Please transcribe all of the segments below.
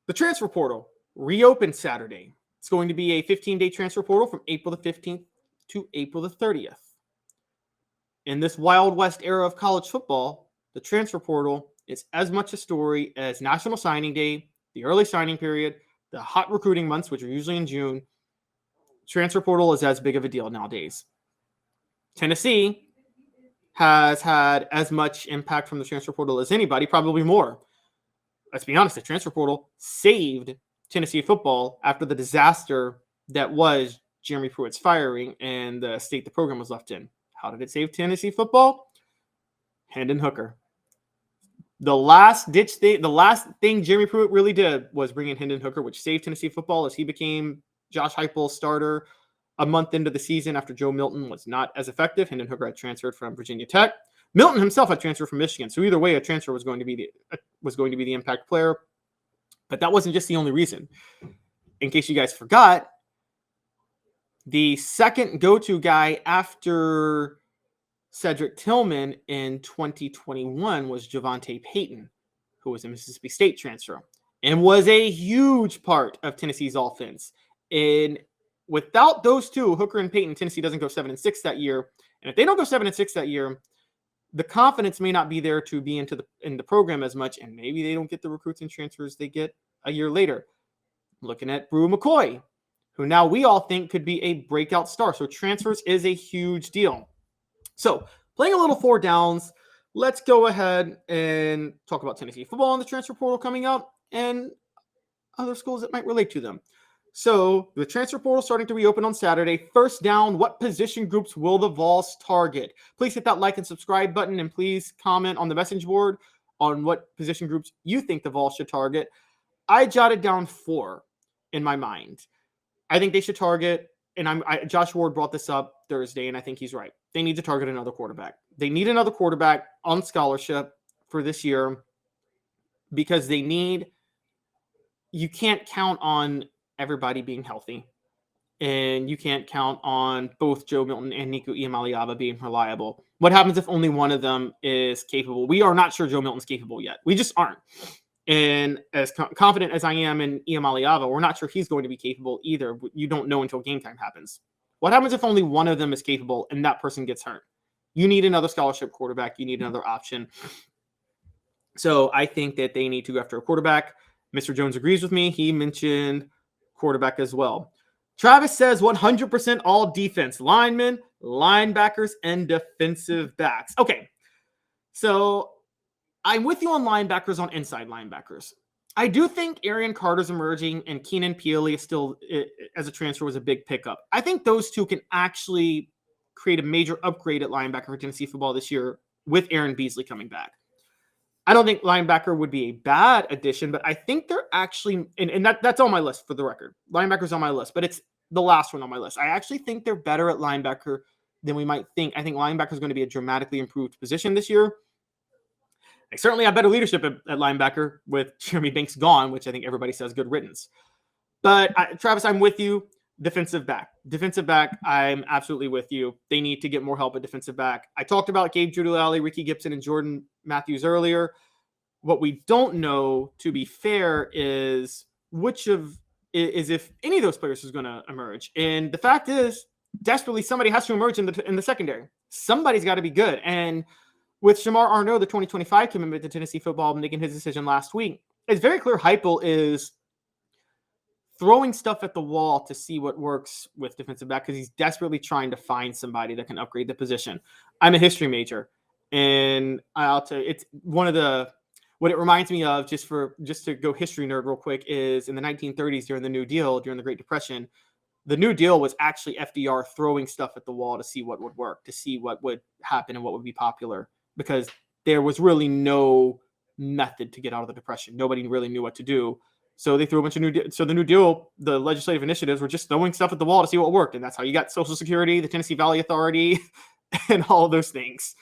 The transfer portal reopened Saturday. It's going to be a 15-day transfer portal from April the 15th to April the 30th. In this Wild West era of college football, the transfer portal is as much a story as National Signing Day, the early signing period, the hot recruiting months, which are usually in June. Transfer portal is as big of a deal nowadays. Tennessee has had as much impact from the transfer portal as anybody, probably more. Let's be honest, the transfer portal saved Tennessee football after the disaster that was Jeremy Pruitt's firing and the state the program was left in. How did it save Tennessee football? Hendon Hooker. The last thing Jeremy Pruitt really did was bring in Hendon Hooker, which saved Tennessee football as he became Josh Heupel's starter a month into the season after Joe Milton was not as effective. Hendon Hooker had transferred from Virginia Tech. Milton himself had transferred from Michigan. So either way, a transfer was going to be the impact player. But that wasn't just the only reason. In case you guys forgot, the second go-to guy after Cedric Tillman in 2021 was Javonte Payton, who was a Mississippi State transfer and was a huge part of Tennessee's offense. And without those two, Hooker and Payton, Tennessee doesn't go 7-6 that year. And if they don't go 7-6 that year, the confidence may not be there to be in the program as much, and maybe they don't get the recruits and transfers they get a year later. Looking at Brew McCoy, who now we all think could be a breakout star. So transfers is a huge deal. So playing a little 4 downs, let's go ahead and talk about Tennessee football and the transfer portal coming up and other schools that might relate to them. So the transfer portal starting to reopen on Saturday. First down, what position groups will the Vols target? Please hit that like and subscribe button, and please comment on the message board on what position groups you think the Vols should target. I jotted down 4 in my mind. I think they should target, and Josh Ward brought this up Thursday, and I think he's right. They need to target another quarterback. They need another quarterback on scholarship for this year because you can't count on everybody being healthy. And you can't count on both Joe Milton and Nico Iamaleava being reliable. What happens if only one of them is capable? We are not sure Joe Milton's capable yet. We just aren't. And as confident as I am in Iamaleava, we're not sure he's going to be capable either. You don't know until game time happens. What happens if only one of them is capable and that person gets hurt? You need another scholarship quarterback. You need another option. So I think that they need to go after a quarterback. Mr. Jones agrees with me. He mentioned quarterback as well. Travis says 100% all defense, linemen, linebackers, and defensive backs. Okay, so I'm with you on linebackers, on inside linebackers. I do think Arian Carter's emerging and Keenan Peely is still, as a transfer, was a big pickup. I think those two can actually create a major upgrade at linebacker for Tennessee football this year with Aaron Beasley coming back. I don't think linebacker would be a bad addition, but I think they're actually, and that's on my list for the record. Linebacker's on my list, but it's the last one on my list. I actually think they're better at linebacker than we might think. I think linebacker is going to be a dramatically improved position this year. They certainly have better leadership at linebacker with Jeremy Banks gone, which I think everybody says good riddance. But Travis, I'm with you. Defensive back, I'm absolutely with you. They need to get more help at defensive back. I talked about Gabe Giudicelli, Ricky Gibson, and Jordan Matthews earlier. What we don't know, to be fair, is if any of those players is going to emerge. And the fact is, desperately, somebody has to emerge in the secondary. Somebody's got to be good. And with Shamar Arnaud, the 2025 commitment to Tennessee football, making his decision last week, it's very clear Heupel is throwing stuff at the wall to see what works with defensive back because he's desperately trying to find somebody that can upgrade the position. I'm a history major, and I'll tell you, it's one of what it reminds me of, just to go history nerd real quick, is in the 1930s during the New Deal, during the Great Depression, the New Deal was actually FDR throwing stuff at the wall to see what would work, to see what would happen and what would be popular, because there was really no method to get out of the Depression. Nobody really knew what to do. So they threw a bunch of so the New Deal, the legislative initiatives were just throwing stuff at the wall to see what worked. And that's how you got Social Security, the Tennessee Valley Authority, and all of those things.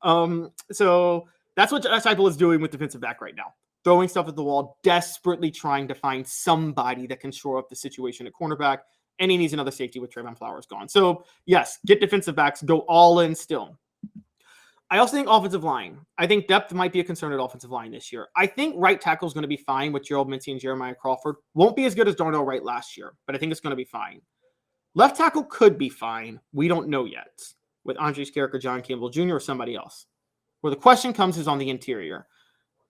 So that's what Josh Heupel is doing with defensive back right now. Throwing stuff at the wall, desperately trying to find somebody that can shore up the situation at cornerback. And he needs another safety with Trayvon Flowers gone. So yes, get defensive backs, go all in still. I also think offensive line. I think depth might be a concern at offensive line this year. I think right tackle is going to be fine with Gerald Mincy and Jeremiah Crawford. Won't be as good as Darnell Wright last year, but I think it's going to be fine. Left tackle could be fine. We don't know yet with Andre Skerrick or John Campbell Jr. or somebody else. Where the question comes is on the interior.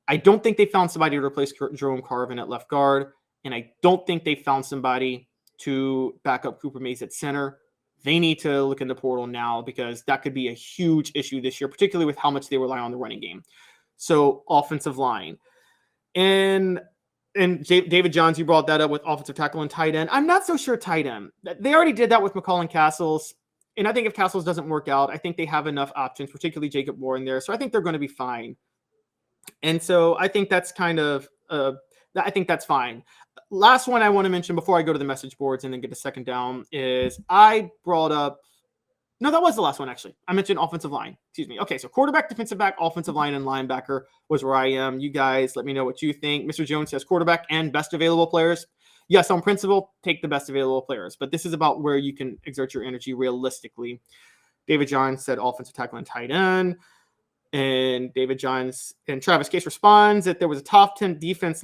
I don't think they found somebody to replace Jerome Carvin at left guard, and I don't think they found somebody to back up Cooper Mays at center. They need to look in the portal now because that could be a huge issue this year, particularly with how much they rely on the running game. So offensive line. And David Johns, you brought that up with offensive tackle and tight end. I'm not so sure tight end. They already did that with McCall and Castles. And I think if Castles doesn't work out, I think they have enough options, particularly Jacob Warren there. So I think they're going to be fine. And so I think that's kind of, I think that's fine. Last one I want to mention before I go to the message boards and then get a second down is I brought up, no, that was the last one, actually. I mentioned offensive line. Excuse me. Okay, so quarterback, defensive back, offensive line, and linebacker was where I am. You guys, let me know what you think. Mr. Jones says quarterback and best available players. Yes, on principle, take the best available players. But this is about where you can exert your energy realistically. David Johns said offensive tackle and tight end. And David Johns and Travis Case responds that there was a top 10 defense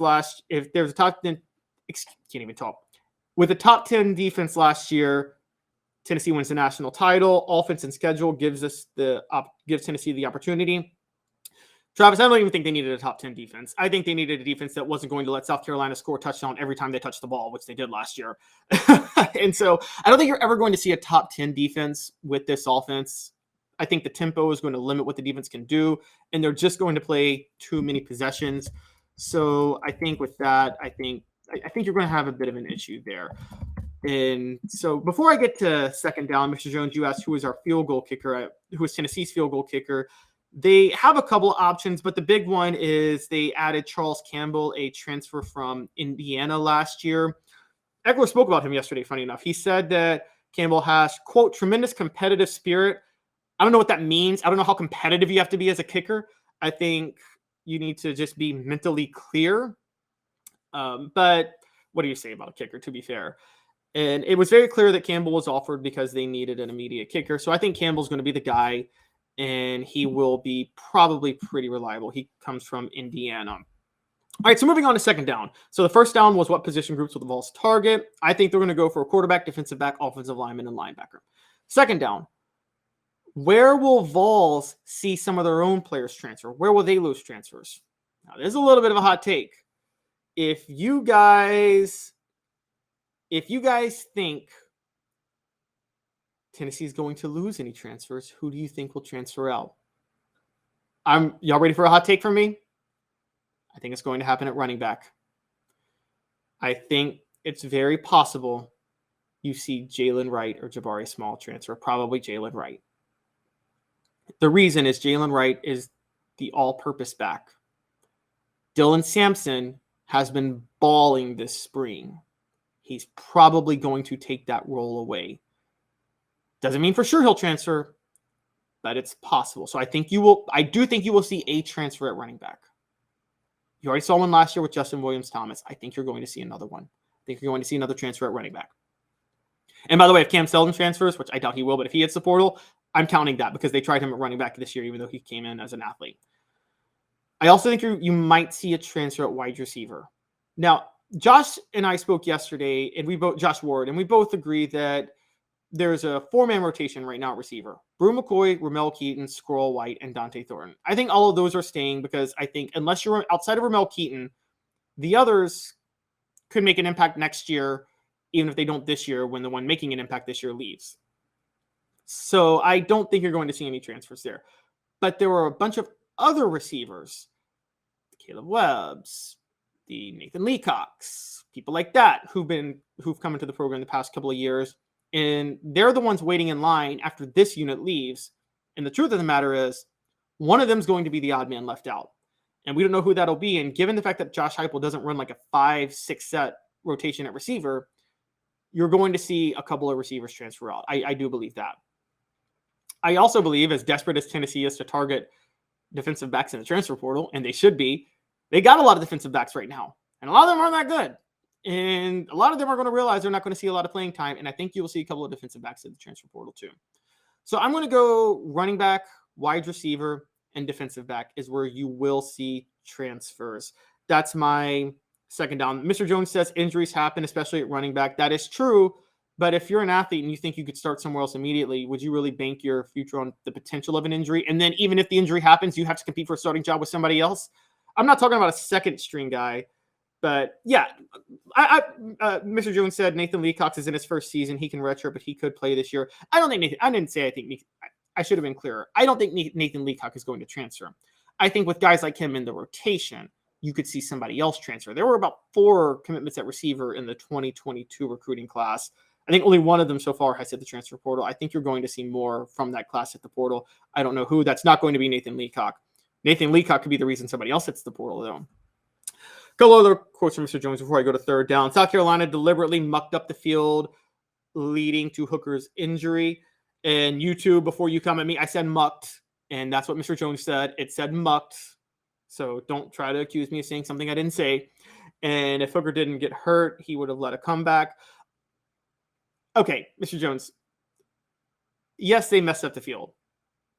if there was a top 10, can't even talk. With a top 10 defense last year, Tennessee wins the national title. Offense and schedule gives Tennessee the opportunity. Travis, I don't even think they needed a top 10 defense. I think they needed a defense that wasn't going to let South Carolina score a touchdown every time they touched the ball, which they did last year. And so I don't think you're ever going to see a top 10 defense with this offense. I think the tempo is going to limit what the defense can do, and they're just going to play too many possessions. So I think with that, I think you're going to have a bit of an issue there. And so before I get to second down, Mr. Jones, you asked who is our field goal kicker, who is Tennessee's field goal kicker. They have a couple of options, but the big one is they added Charles Campbell, a transfer from Indiana last year. Eckler spoke about him yesterday, funny enough. He said that Campbell has, quote, tremendous competitive spirit. I don't know what that means. I don't know how competitive you have to be as a kicker. I think you need to just be mentally clear. But what do you say about a kicker, to be fair? And it was very clear that Campbell was offered because they needed an immediate kicker. So I think Campbell's going to be the guy, and he will be probably pretty reliable. He comes from Indiana. All right, so moving on to second down. So the first down was what position groups will the Vols target. I think they're going to go for a quarterback, defensive back, offensive lineman, and linebacker. Second down. Where will Vols see some of their own players transfer? Where will they lose transfers? Now, there's a little bit of a hot take. If you guys think Tennessee's going to lose any transfers, who do you think will transfer out? Y'all ready for a hot take from me? I think it's going to happen at running back. I think it's very possible you see Jalen Wright or Jabari Small transfer, probably Jalen Wright. The reason is Jalen Wright is the all-purpose back. Dylan Sampson has been balling this spring. He's probably going to take that role away. Doesn't mean for sure he'll transfer, but it's possible. So I do think you will see a transfer at running back. You already saw one last year with Justin Williams-Thomas. I think you're going to see another one. I think you're going to see another transfer at running back. And by the way, if Cam Seldon transfers, which I doubt he will, but if he hits the portal, I'm counting that because they tried him at running back this year, even though he came in as an athlete. I also think you might see a transfer at wide receiver. Now, Josh and I spoke yesterday, and Josh Ward, and we both agree that there's a four-man rotation right now at receiver. Brew McCoy, Ramel Keaton, Squirrel White, and Dante Thornton. I think all of those are staying because I think unless you're outside of Ramel Keaton, the others could make an impact next year, even if they don't this year when the one making an impact this year leaves. So I don't think you're going to see any transfers there. But there were a bunch of other receivers, Caleb Webbs, the Nathan Leacocks, people like that who've come into the program the past couple of years. And they're the ones waiting in line after this unit leaves. And the truth of the matter is, one of them is going to be the odd man left out. And we don't know who that'll be. And given the fact that Josh Heupel doesn't run like a 5-6 set rotation at receiver, you're going to see a couple of receivers transfer out. I do believe that. I also believe, as desperate as Tennessee is to target defensive backs in the transfer portal, and they should be, they got a lot of defensive backs right now. And a lot of them aren't that good. And a lot of them are going to realize they're not going to see a lot of playing time. And I think you will see a couple of defensive backs in the transfer portal too. So I'm going to go running back, wide receiver, and defensive back is where you will see transfers. That's my second down. Mr. Jones says injuries happen, especially at running back. That is true. But if you're an athlete and you think you could start somewhere else immediately, would you really bank your future on the potential of an injury? And then even if the injury happens, you have to compete for a starting job with somebody else. I'm not talking about a second string guy, but yeah, Mr. Jones said Nathan Leacox is in his first season. He can redshirt, but he could play this year. I don't think Nathan. I didn't say I think. I should have been clearer. I don't think Nathan Leacock is going to transfer. I think with guys like him in the rotation, you could see somebody else transfer. There were about 4 commitments at receiver in the 2022 recruiting class. I think only one of them so far has hit the transfer portal. I think you're going to see more from that class at the portal. I don't know who. That's not going to be Nathan Leacock. Nathan Leacock could be the reason somebody else hits the portal, though. Couple other quotes from Mr. Jones before I go to third down. South Carolina deliberately mucked up the field, leading to Hooker's injury. And YouTube, before you come at me, I said mucked, and that's what Mr. Jones said. It said mucked. So don't try to accuse me of saying something I didn't say. And if Hooker didn't get hurt, he would have let a comeback. Okay, Mr. Jones. Yes, they messed up the field.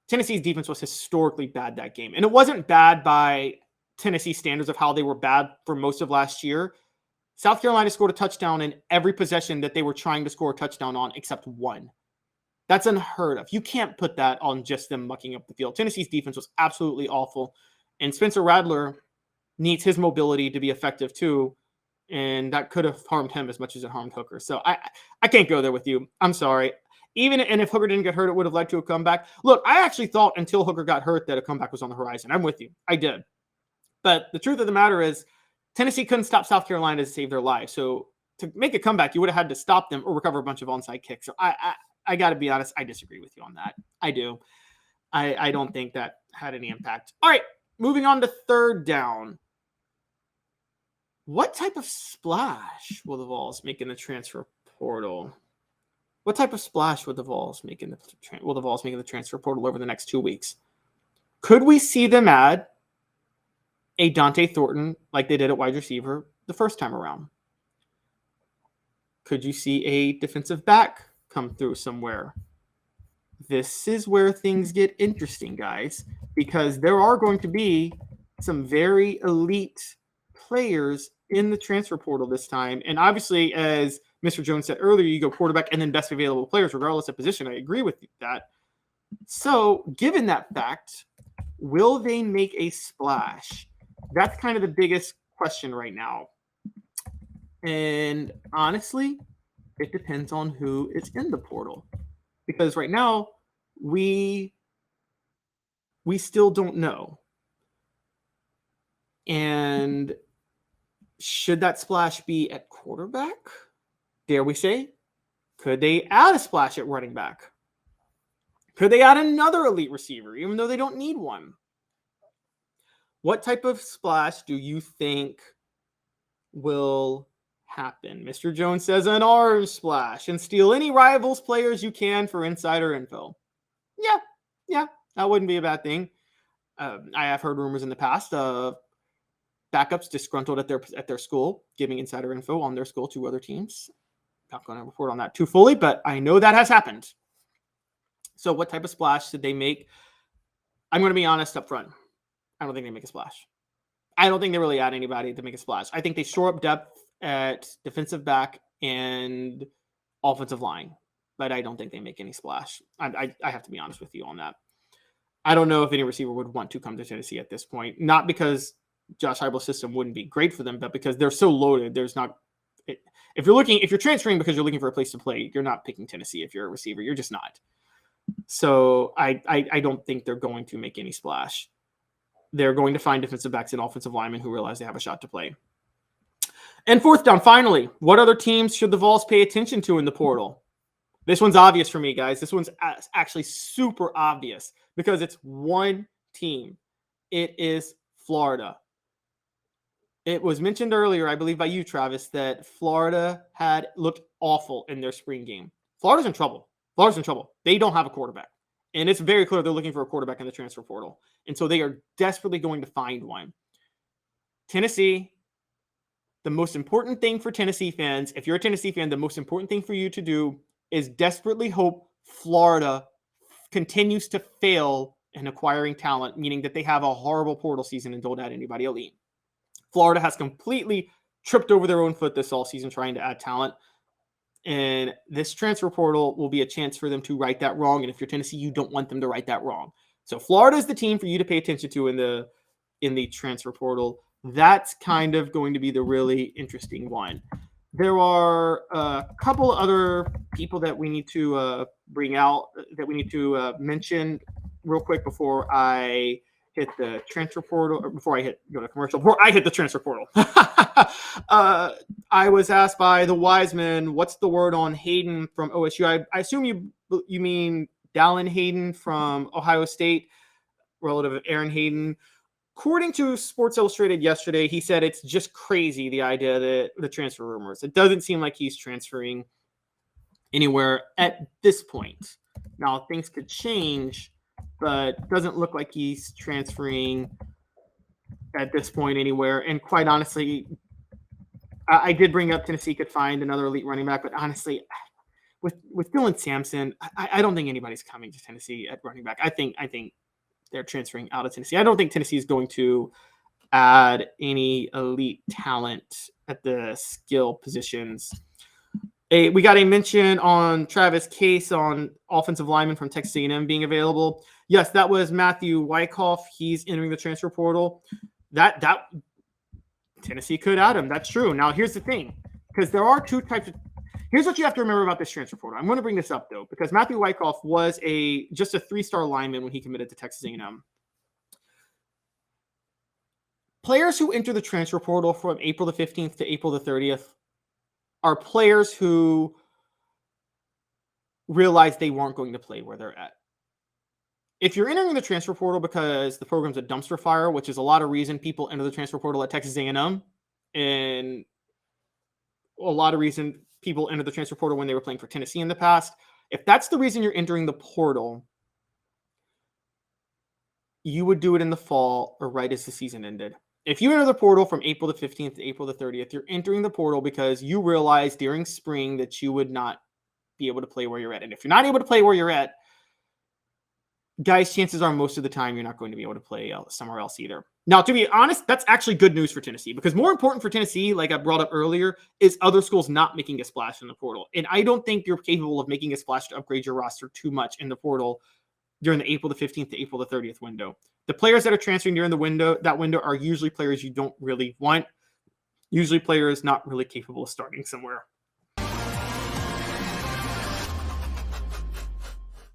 Tennessee's defense was historically bad that game. And it wasn't bad by Tennessee standards of how they were bad for most of last year. South Carolina scored a touchdown in every possession that they were trying to score a touchdown on except one. That's unheard of. You can't put that on just them mucking up the field. Tennessee's defense was absolutely awful. And Spencer Rattler needs his mobility to be effective too. And that could have harmed him as much as it harmed Hooker. So I can't go there with you. I'm sorry. And if Hooker didn't get hurt, it would have led to a comeback. Look, I actually thought until Hooker got hurt that a comeback was on the horizon. I'm with you. I did. But the truth of the matter is Tennessee couldn't stop South Carolina to save their lives. So to make a comeback, you would have had to stop them or recover a bunch of onside kicks. So I got to be honest. I disagree with you on that. I do. I don't think that had any impact. All right. Moving on to third down. What type of splash will the Vols make in the transfer portal? What type of splash would the Vols make in the transfer portal over the next 2 weeks? Could we see them add a Dante Thornton like they did at wide receiver the first time around? Could you see a defensive back come through somewhere? This is where things get interesting, guys, because there are going to be some very elite players in the transfer portal this time. And obviously, as Mr. Jones said earlier, you go quarterback and then best available players, regardless of position. I agree with that. So given that fact, will they make a splash? That's kind of the biggest question right now. And honestly, it depends on who is in the portal. Because right now, we still don't know. And should that splash be at quarterback? Dare we say? Could they add a splash at running back? Could they add another elite receiver, even though they don't need one? What type of splash do you think will happen? Mr. Jones says an orange splash and steal any rivals players you can for insider info. Yeah, that wouldn't be a bad thing. I have heard rumors in the past of backups disgruntled at their school giving insider info on their school to other teams. Not going to report on that too fully, but I know that has happened. So what type of splash did they make? I'm going to be honest up front. I don't think they make a splash. I don't think they really add anybody to make a splash. I think they shore up depth at defensive back and offensive line, but I don't think they make any splash. I have to be honest with you on that. I don't know if any receiver would want to come to Tennessee at this point, not because Josh Heupel's system wouldn't be great for them, but because they're so loaded. There's not. If you're transferring because you're looking for a place to play, you're not picking Tennessee. If you're a receiver, you're just not. So I don't think they're going to make any splash. They're going to find defensive backs and offensive linemen who realize they have a shot to play. And fourth down, finally, what other teams should the Vols pay attention to in the portal? This one's obvious for me, guys. This one's actually super obvious because it's one team. It is Florida. It was mentioned earlier, I believe by you, Travis, that Florida had looked awful in their spring game. Florida's in trouble. They don't have a quarterback. And it's very clear they're looking for a quarterback in the transfer portal. And so they are desperately going to find one. Tennessee, the most important thing for Tennessee fans, if you're a Tennessee fan, the most important thing for you to do is desperately hope Florida continues to fail and acquiring talent, meaning that they have a horrible portal season and don't add anybody elite. Florida has completely tripped over their own foot this all season trying to add talent. And this transfer portal will be a chance for them to right that wrong. And if you're Tennessee, you don't want them to right that wrong. So Florida is the team for you to pay attention to in the transfer portal. That's kind of going to be the really interesting one. There are a couple other people that we need to bring out, that we need to mention real quick before I hit the transfer portal, or before I go to commercial, before I hit the transfer portal. I was asked by the Wiseman, what's the word on Hayden from OSU? I assume you mean Dallin Hayden from Ohio State, relative of Aaron Hayden. According to Sports Illustrated yesterday, he said it's just crazy, the idea that the transfer rumors. It doesn't seem like he's transferring anywhere at this point. Now, things could change, but doesn't look like he's transferring at this point anywhere. And quite honestly, I did bring up Tennessee could find another elite running back, but honestly, with Dylan Sampson, I don't think anybody's coming to Tennessee at running back. I think they're transferring out of Tennessee. I don't think Tennessee is going to add any elite talent at the skill positions. We got a mention on Travis Case on offensive lineman from Texas A&M being available. Yes, that was Matthew Wyckoff. He's entering the transfer portal. That Tennessee could add him. That's true. Now, here's the thing, because there are two types of. Here's what you have to remember about this transfer portal. I'm going to bring this up, though, because Matthew Wyckoff was just a 3-star lineman when he committed to Texas A&M. Players who enter the transfer portal from April the 15th to April the 30th are players who realized they weren't going to play where they're at. If you're entering the transfer portal because the program's a dumpster fire, which is a lot of reason people enter the transfer portal at Texas A&M, and a lot of reason people entered the transfer portal when they were playing for Tennessee in the past. If that's the reason you're entering the portal, you would do it in the fall or right as the season ended. If you enter the portal from April the 15th to April the 30th, you're entering the portal because you realized during spring that you would not be able to play where you're at. And if you're not able to play where you're at, guys, chances are most of the time you're not going to be able to play somewhere else either. Now, to be honest, that's actually good news for Tennessee, because more important for Tennessee, like I brought up earlier, is other schools not making a splash in the portal. And I don't think you're capable of making a splash to upgrade your roster too much in the portal during the April the 15th to April the 30th window. The players that are transferring during that window are usually players you don't really want, usually players not really capable of starting somewhere.